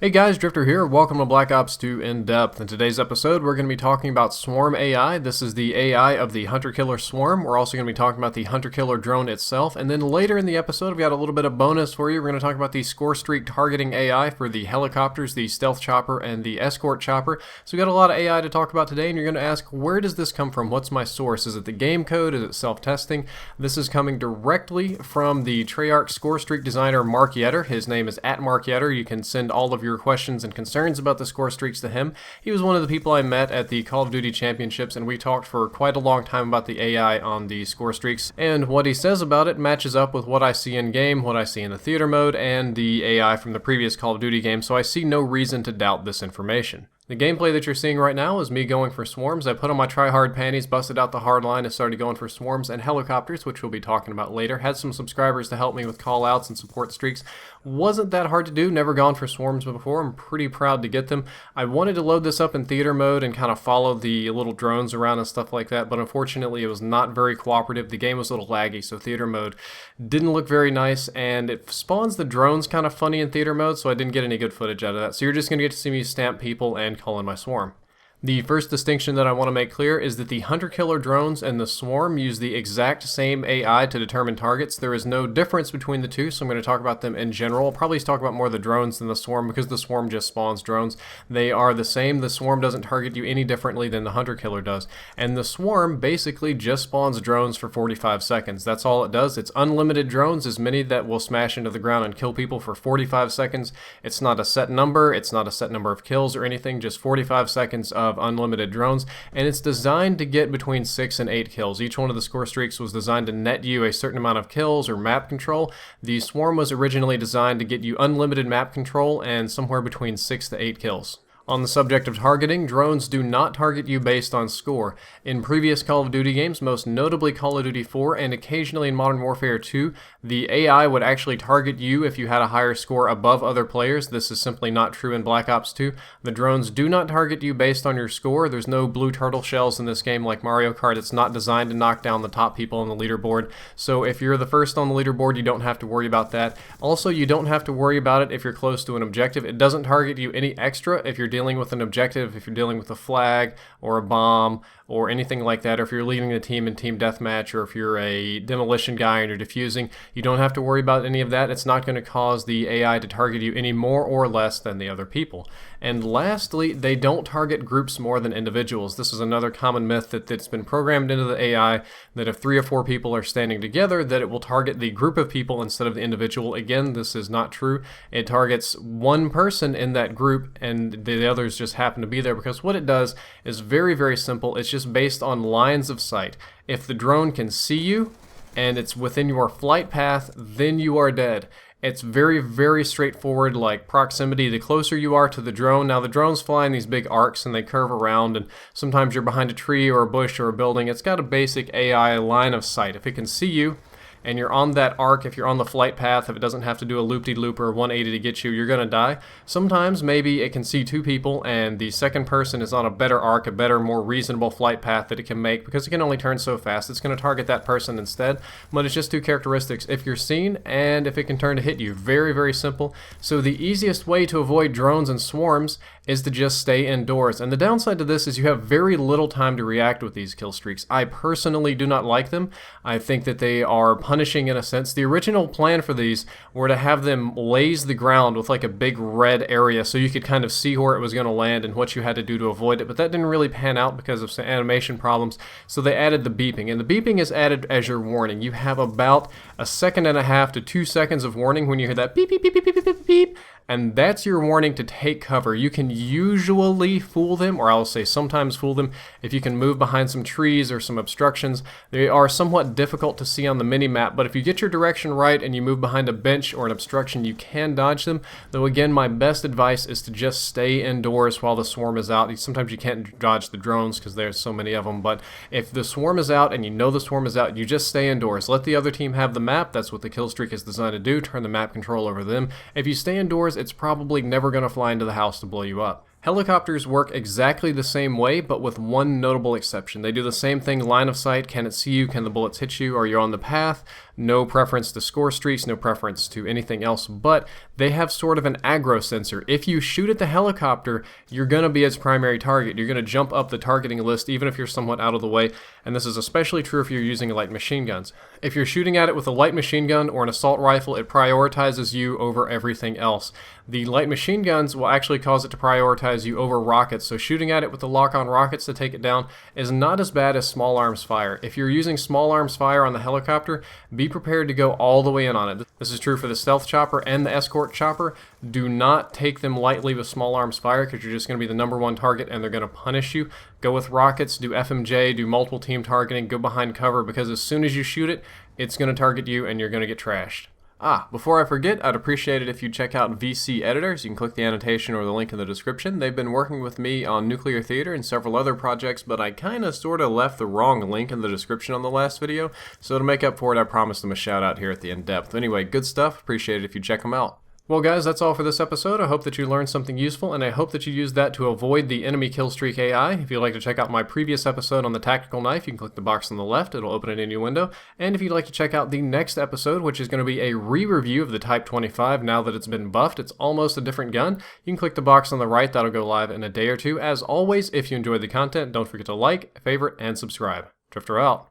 Hey guys, Drifter here. Welcome to Black Ops 2 In Depth. In today's episode, we're going to be talking about Swarm AI. This is the AI of the Hunter-Killer Swarm. We're also going to be talking about the Hunter-Killer drone itself. And then later in the episode, we've got a little bit of bonus for you. We're going to talk about the score streak targeting AI for the helicopters, the stealth chopper, and the escort chopper. So we've got a lot of AI to talk about today, and you're going to ask, where does this come from? What's my source? Is it the game code? Is it self-testing? This is coming directly from the Treyarch score streak designer, Mark Yetter. His name is @MarkYetter. You can send all of your questions and concerns about the score streaks to him. He was one of the people I met at the Call of Duty Championships, and we talked for quite a long time about the AI on the score streaks, and what he says about it matches up with what I see in game, what I see in the theater mode, and the AI from the previous Call of Duty game, so I see no reason to doubt this information. The gameplay that you're seeing right now is me going for swarms. I put on my try-hard panties, busted out the hard line, and started going for swarms and helicopters, which we'll be talking about later. Had some subscribers to help me with call-outs and support streaks. Wasn't that hard to do, never gone for swarms before. I'm pretty proud to get them. I wanted to load this up in theater mode and kind of follow the little drones around and stuff like that, but unfortunately it was not very cooperative. The game was a little laggy, so theater mode didn't look very nice, and it spawns the drones kind of funny in theater mode, so I didn't get any good footage out of that. So you're just going to get to see me stamp people and call in my swarm. The first distinction that I want to make clear is that the Hunter-Killer drones and the Swarm use the exact same AI to determine targets. There is no difference between the two, so I'm going to talk about them in general. I'll probably talk about more of the drones than the Swarm because the Swarm just spawns drones. They are the same. The Swarm doesn't target you any differently than the Hunter-Killer does. And the Swarm basically just spawns drones for 45 seconds. That's all it does. It's unlimited drones, as many that will smash into the ground and kill people for 45 seconds. It's not a set number. It's not a set number of kills or anything, just 45 seconds of unlimited drones, and it's designed to get between 6 and 8 kills. Each one of the score streaks was designed to net you a certain amount of kills or map control. The Swarm was originally designed to get you unlimited map control and somewhere between 6 to 8 kills. On the subject of targeting, drones do not target you based on score. In previous Call of Duty games, most notably Call of Duty 4 and occasionally in Modern Warfare 2, the AI would actually target you if you had a higher score above other players. This is simply not true in Black Ops 2. The drones do not target you based on your score. There's no blue turtle shells in this game like Mario Kart. It's not designed to knock down the top people on the leaderboard. So if you're the first on the leaderboard, you don't have to worry about that. Also, you don't have to worry about it if you're close to an objective. It doesn't target you any extra if you're dealing with an objective, if you're dealing with a flag or a bomb or anything like that, or if you're leading the team in team deathmatch, or if you're a demolition guy and you're defusing. You don't have to worry about any of that. It's not going to cause the AI to target you any more or less than the other people. And lastly, they don't target groups more than individuals. This is another common myth that's been programmed into the AI, that if 3 or 4 people are standing together, that it will target the group of people instead of the individual. Again, this is not true. It targets one person in that group, and the others just happen to be there, because what it does is very, very simple. It's just based on lines of sight. If the drone can see you and it's within your flight path, then you are dead. It's very, very straightforward, like proximity. The closer you are to the drone, now the drones fly in these big arcs and they curve around, and sometimes you're behind a tree or a bush or a building. It's got a basic AI line of sight. If it can see you and you're on that arc, if you're on the flight path, if it doesn't have to do a loop-de-loop or 180 to get you, you're going to die. Sometimes maybe it can see 2 people and the second person is on a better arc, a better, more reasonable flight path that it can make, because it can only turn so fast. It's going to target that person instead, but it's just 2 characteristics: if you're seen and if it can turn to hit you. Very, very simple. So the easiest way to avoid drones and swarms is to just stay indoors. And the downside to this is you have very little time to react with these kill streaks. I personally do not like them. I think that they are punishing in a sense. The original plan for these were to have them laze the ground with like a big red area so you could kind of see where it was going to land and what you had to do to avoid it, but that didn't really pan out because of some animation problems, so they added the beeping, and the beeping is added as your warning. You have about 1.5 seconds to 2 seconds of warning when you hear that beep, beep, beep, beep, beep, beep, beep, and that's your warning to take cover. You can usually fool them, or I'll say sometimes fool them, if you can move behind some trees or some obstructions. They are somewhat difficult to see on the mini-map, but if you get your direction right and you move behind a bench or an obstruction, you can dodge them. Though again, my best advice is to just stay indoors while the swarm is out. Sometimes you can't dodge the drones because there's so many of them, but if the swarm is out and you know the swarm is out, you just stay indoors. Let the other team have the map. That's what the kill streak is designed to do, turn the map control over them. If you stay indoors, it's probably never going to fly into the house to blow you up. Helicopters work exactly the same way, but with one notable exception. They do the same thing, line of sight, can it see you, can the bullets hit you, are you on the path? No preference to score streaks, no preference to anything else, but they have sort of an aggro sensor. If you shoot at the helicopter, you're going to be its primary target. You're going to jump up the targeting list even if you're somewhat out of the way, and this is especially true if you're using light machine guns. If you're shooting at it with a light machine gun or an assault rifle, it prioritizes you over everything else. The light machine guns will actually cause it to prioritize you over rockets, so shooting at it with the lock-on rockets to take it down is not as bad as small arms fire. If you're using small arms fire on the helicopter, be prepared to go all the way in on it. This is true for the stealth chopper and the escort chopper. Do not take them lightly with small arms fire because you're just going to be the #1 target and they're going to punish you. Go with rockets, do FMJ, do multiple team targeting, go behind cover, because as soon as you shoot it, it's going to target you and you're going to get trashed. Before I forget, I'd appreciate it if you check out VC Editors. You can click the annotation or the link in the description. They've been working with me on nuclear theater and several other projects, but I kinda sorta left the wrong link in the description on the last video, so to make up for it, I promised them a shout out here at the in-depth. Anyway, good stuff. Appreciate it if you check them out. Well guys, that's all for this episode. I hope that you learned something useful, and I hope that you use that to avoid the enemy killstreak AI. If you'd like to check out my previous episode on the tactical knife, you can click the box on the left. It'll open it in your window. And if you'd like to check out the next episode, which is going to be a re-review of the Type 25 now that it's been buffed, it's almost a different gun, you can click the box on the right. That'll go live in a day or two. As always, if you enjoyed the content, don't forget to like, favorite, and subscribe. Drifter out.